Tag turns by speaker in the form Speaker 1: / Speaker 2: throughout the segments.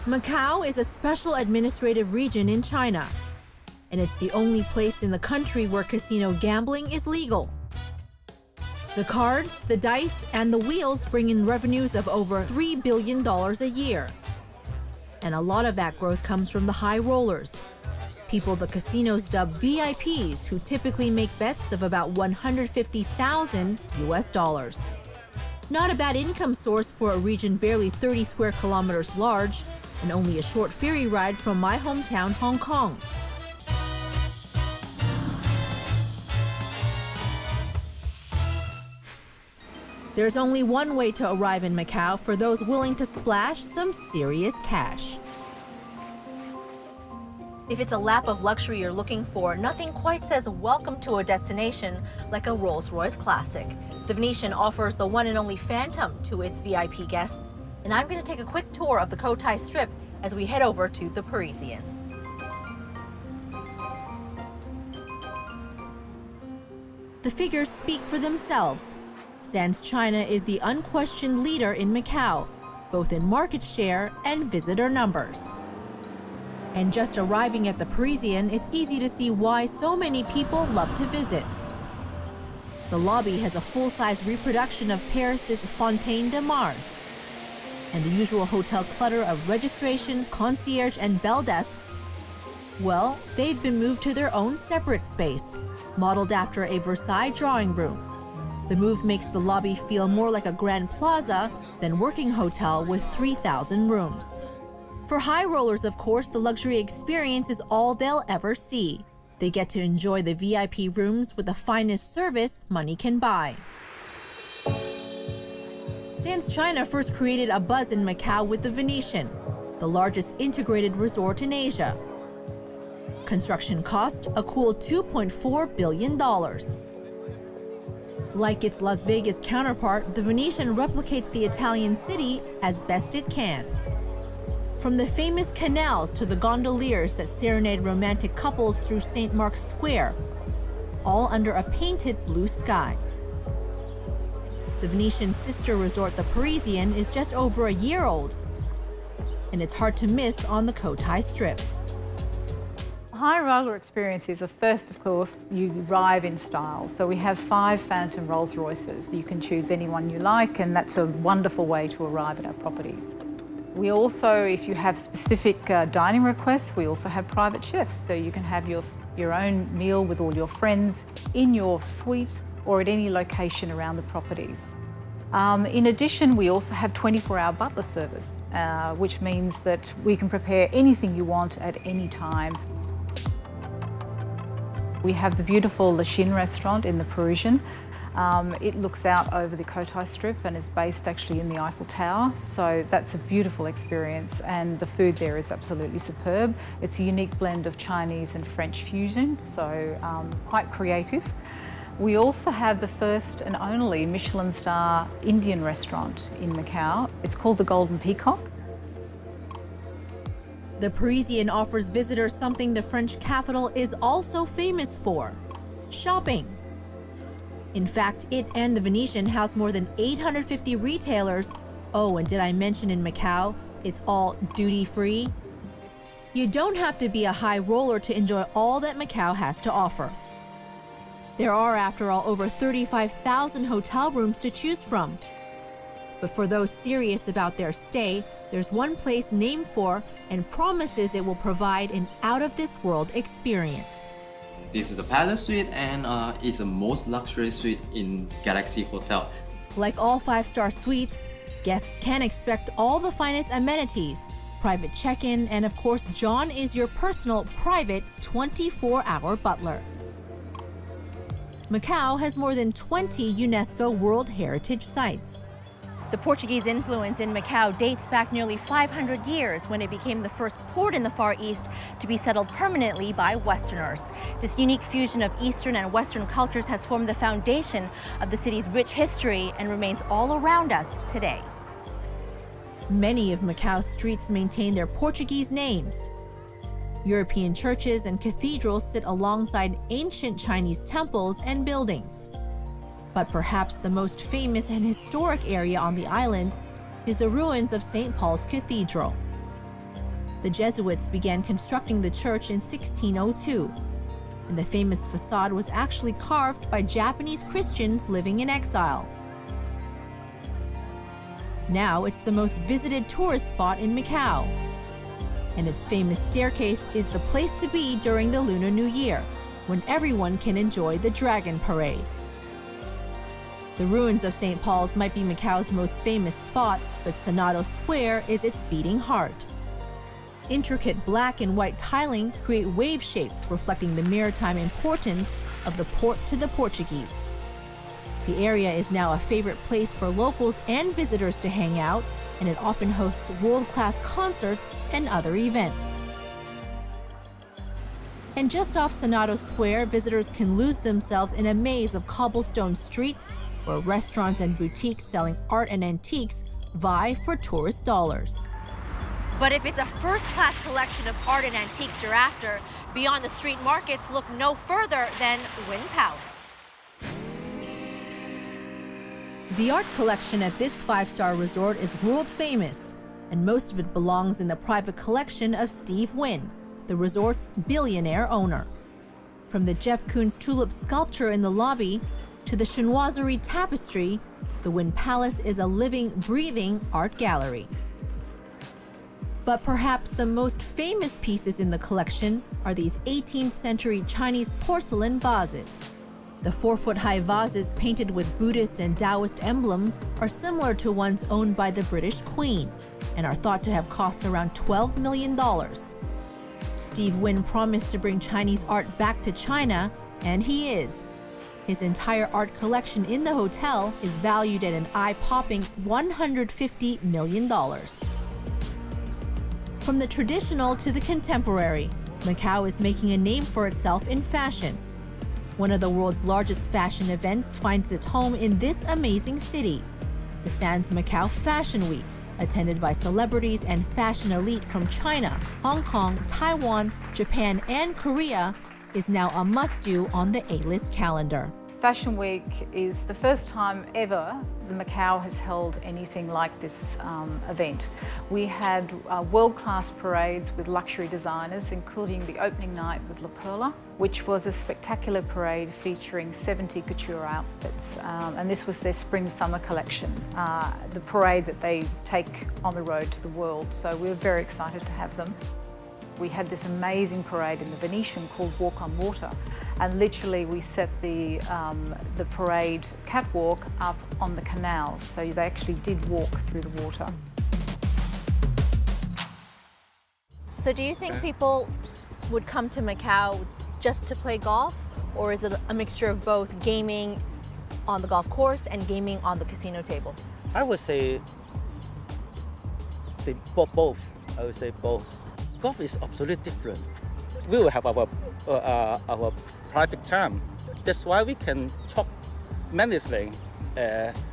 Speaker 1: Macao is a special administrative region in China, and it's the only place in the country where casino gambling is legal. The cards, the dice, and the wheels bring in revenues of over $3 billion a year. And a lot of that growth comes from the high rollers, people the casinos dub VIPs, who typically make bets of about 150,000 US dollars. Not a bad income source for a region barely 30 square kilometers large and only a short ferry ride from my hometown, Hong Kong. There's only one way to arrive in Macao for those willing to splash some serious cash. If it's a lap of luxury you're looking for, nothing quite says welcome to a destination like a Rolls-Royce Classic. The Venetian offers the one and only Phantom to its VIP guests, and I'm going to take a quick tour of the Cotai Strip as we head over to the Parisian. The figures speak for themselves. Sands China is the unquestioned leader in Macao, both in market share and visitor numbers. And just arriving at the Parisian, it's easy to see why so many people love to visit. The lobby has a full-size reproduction of Paris's Fontaine de Mars, and the usual hotel clutter of registration, concierge, and bell desks, well, they've been moved to their own separate space, modeled after a Versailles drawing room. The move makes the lobby feel more like a grand plaza than working hotel with 3,000 rooms. For high rollers, of course, the luxury experience is all they'll ever see. They get to enjoy the VIP rooms with the finest service money can buy. Sands China first created a buzz in Macao with the Venetian, the largest integrated resort in Asia. Construction cost a cool $2.4 billion. Like its Las Vegas counterpart, the Venetian replicates the Italian city as best it can. From the famous canals to the gondoliers that serenade romantic couples through St. Mark's Square, all under a painted blue sky. The Venetian's sister resort, the Parisian, is just over a year old, and it's hard to miss on the Cotai Strip.
Speaker 2: High roller experiences are first, of course, you arrive in style. So we have 5 Phantom Rolls Royces. You can choose any one you like, and that's a wonderful way to arrive at our properties. We also, if you have specific dining requests, we also have private chefs. So you can have your own meal with all your friends in your suite or at any location around the properties. In addition, we also have 24-hour butler service, which means that we can prepare anything you want at any time. We have the beautiful Le Chine restaurant in the Parisian. It looks out over the Cotai Strip and is based actually in the Eiffel Tower. So that's a beautiful experience, and the food there is absolutely superb. It's a unique blend of Chinese and French fusion, so quite creative. We also have the first and only Michelin star Indian restaurant in Macao. It's called the Golden Peacock.
Speaker 1: The Parisian offers visitors something the French capital is also famous for: shopping. In fact, it and the Venetian house more than 850 retailers. Oh, and did I mention in Macao, it's all duty-free? You don't have to be a high roller to enjoy all that Macao has to offer. There are, after all, over 35,000 hotel rooms to choose from. But for those serious about their stay, there's one place named for and promises it will provide an out-of-this-world experience.
Speaker 3: This is the Palace Suite, and it's the most luxurious suite in Galaxy Hotel.
Speaker 1: Like all 5-star suites, guests can expect all the finest amenities, private check-in, and of course, John is your personal private 24-hour butler. Macao has more than 20 UNESCO World Heritage Sites. The Portuguese influence in Macao dates back nearly 500 years when it became the first port in the Far East to be settled permanently by Westerners. This unique fusion of Eastern and Western cultures has formed the foundation of the city's rich history and remains all around us today. Many of Macao's streets maintain their Portuguese names. European churches and cathedrals sit alongside ancient Chinese temples and buildings. But perhaps the most famous and historic area on the island is the ruins of St. Paul's Cathedral. The Jesuits began constructing the church in 1602, and the famous facade was actually carved by Japanese Christians living in exile. Now it's the most visited tourist spot in Macau, and its famous staircase is the place to be during the Lunar New Year, when everyone can enjoy the Dragon Parade. The ruins of St. Paul's might be Macau's most famous spot, but Senado Square is its beating heart. Intricate black and white tiling create wave shapes reflecting the maritime importance of the port to the Portuguese. The area is now a favorite place for locals and visitors to hang out, and it often hosts world-class concerts and other events. And just off Senado Square, visitors can lose themselves in a maze of cobblestone streets where restaurants and boutiques selling art and antiques vie for tourist dollars. But if it's a first-class collection of art and antiques you're after, beyond the street markets, look no further than Wynn Palace. The art collection at this five-star resort is world famous, and most of it belongs in the private collection of Steve Wynn, the resort's billionaire owner. From the Jeff Koons tulip sculpture in the lobby to the chinoiserie tapestry, the Wynn Palace is a living, breathing art gallery. But perhaps the most famous pieces in the collection are these 18th century Chinese porcelain vases. The 4-foot-high vases painted with Buddhist and Taoist emblems are similar to ones owned by the British Queen and are thought to have cost around $12 million. Steve Wynn promised to bring Chinese art back to China, and he is. His entire art collection in the hotel is valued at an eye-popping $150 million. From the traditional to the contemporary, Macau is making a name for itself in fashion. One of the world's largest fashion events finds its home in this amazing city. The Sands Macau Fashion Week, attended by celebrities and fashion elite from China, Hong Kong, Taiwan, Japan, and Korea, is now a must-do on the A-list calendar.
Speaker 2: Fashion Week is the first time ever the Macau has held anything like this event. We had world-class parades with luxury designers, including the opening night with La Perla, which was a spectacular parade featuring 70 couture outfits. And this was their spring-summer collection, the parade that they take on the road to the world. So we were very excited to have them. We had this amazing parade in the Venetian called Walk on Water, and literally we set the parade catwalk up on the canals, so they actually did walk through the water.
Speaker 1: So do you think people would come to Macau just to play golf, or is it a mixture of both gaming on the golf course and gaming on the casino tables?
Speaker 4: I would say both. I would say both. Golf is absolutely different. We will have our private time. That's why we can talk many things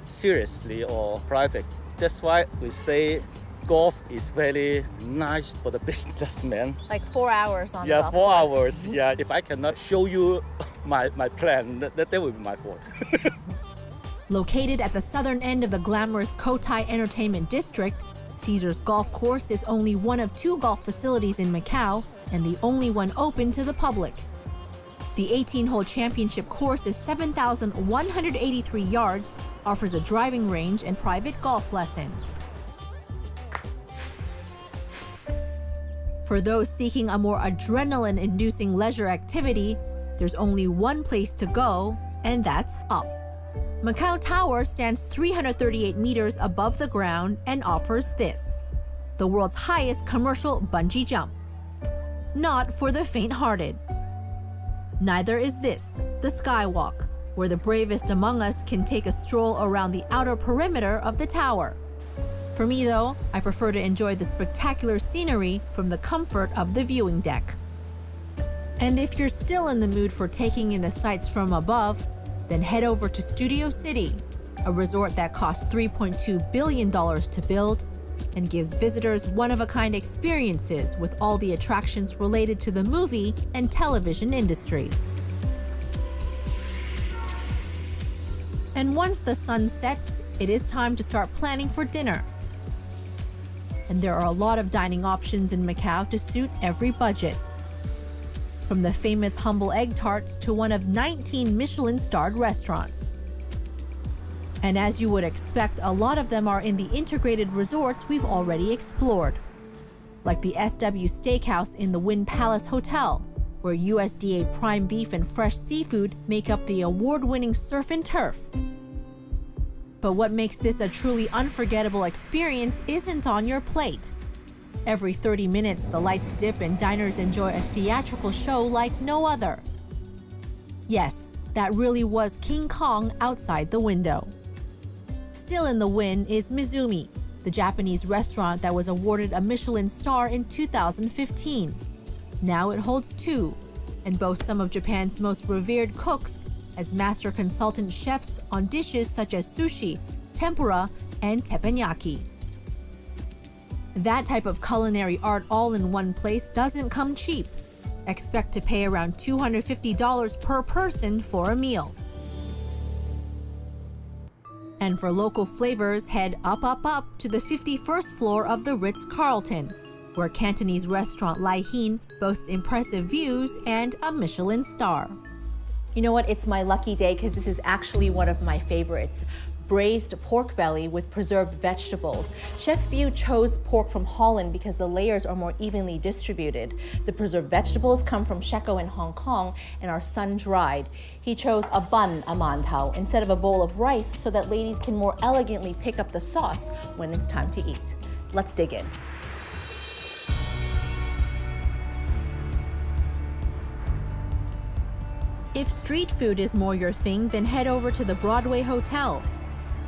Speaker 4: seriously or private. That's why we say golf is very nice for the businessman.
Speaker 1: Like 4 hours on the golf course.
Speaker 4: Yeah, 4 hours. Yeah, if I cannot show you my plan, that will be my fault.
Speaker 1: Located at the southern end of the glamorous Cotai Entertainment District, Caesars Golf Course is only one of 2 golf facilities in Macau and the only one open to the public. The 18-hole championship course is 7,183 yards, offers a driving range and private golf lessons. For those seeking a more adrenaline-inducing leisure activity, there's only one place to go, and that's up. Macau Tower stands 338 meters above the ground and offers this, the world's highest commercial bungee jump. Not for the faint-hearted. Neither is this, the Skywalk, where the bravest among us can take a stroll around the outer perimeter of the tower. For me, though, I prefer to enjoy the spectacular scenery from the comfort of the viewing deck. And if you're still in the mood for taking in the sights from above, then head over to Studio City, a resort that costs $3.2 billion to build and gives visitors one-of-a-kind experiences with all the attractions related to the movie and television industry. And once the sun sets, it is time to start planning for dinner. and there are a lot of dining options in Macau to suit every budget. From the famous humble egg tarts to one of 19 Michelin-starred restaurants. And as you would expect, a lot of them are in the integrated resorts we've already explored, like the SW Steakhouse in the Wynn Palace Hotel, where USDA prime beef and fresh seafood make up the award-winning surf and turf. But what makes this a truly unforgettable experience isn't on your plate. Every 30 minutes, the lights dip and diners enjoy a theatrical show like no other. Yes, that really was King Kong outside the window. Still in the Wynn is Mizumi, the Japanese restaurant that was awarded a Michelin star in 2015. Now it holds 2 and boasts some of Japan's most revered cooks as master consultant chefs on dishes such as sushi, tempura, and teppanyaki. That type of culinary art all in one place doesn't come cheap. Expect to pay around $250 per person for a meal. And for local flavors, head up to the 51st floor of the Ritz-Carlton, where Cantonese restaurant Lai Hin boasts impressive views and a Michelin star. You know what? It's my lucky day because this is actually one of my favorites. Braised pork belly with preserved vegetables. Chef Biu chose pork from Holland because the layers are more evenly distributed. The preserved vegetables come from Sheko in Hong Kong and are sun-dried. He chose a bun, a mantao, instead of a bowl of rice so that ladies can more elegantly pick up the sauce when it's time to eat. Let's dig in. If street food is more your thing, then head over to the Broadway Hotel,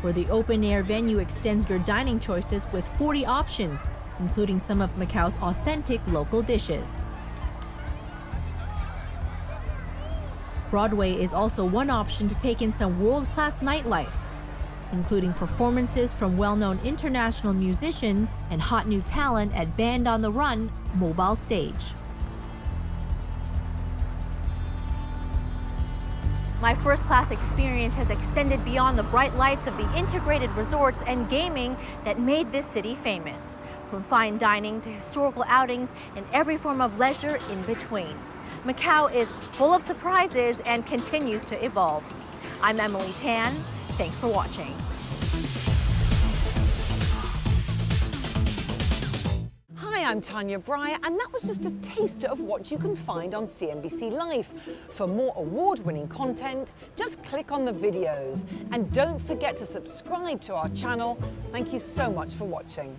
Speaker 1: where the open-air venue extends your dining choices with 40 options, including some of Macau's authentic local dishes. Broadway is also one option to take in some world-class nightlife, including performances from well-known international musicians and hot new talent at Band on the Run mobile stage. My first-class experience has extended beyond the bright lights of the integrated resorts and gaming that made this city famous, from fine dining to historical outings and every form of leisure in between. Macau is full of surprises and continues to evolve. I'm Emily Tan. Thanks for watching.
Speaker 5: Hi, I'm Tanya Breyer, and that was just a taster of what you can find on CNBC Live. For more award-winning content, just click on the videos. And don't forget to subscribe to our channel. Thank you so much for watching.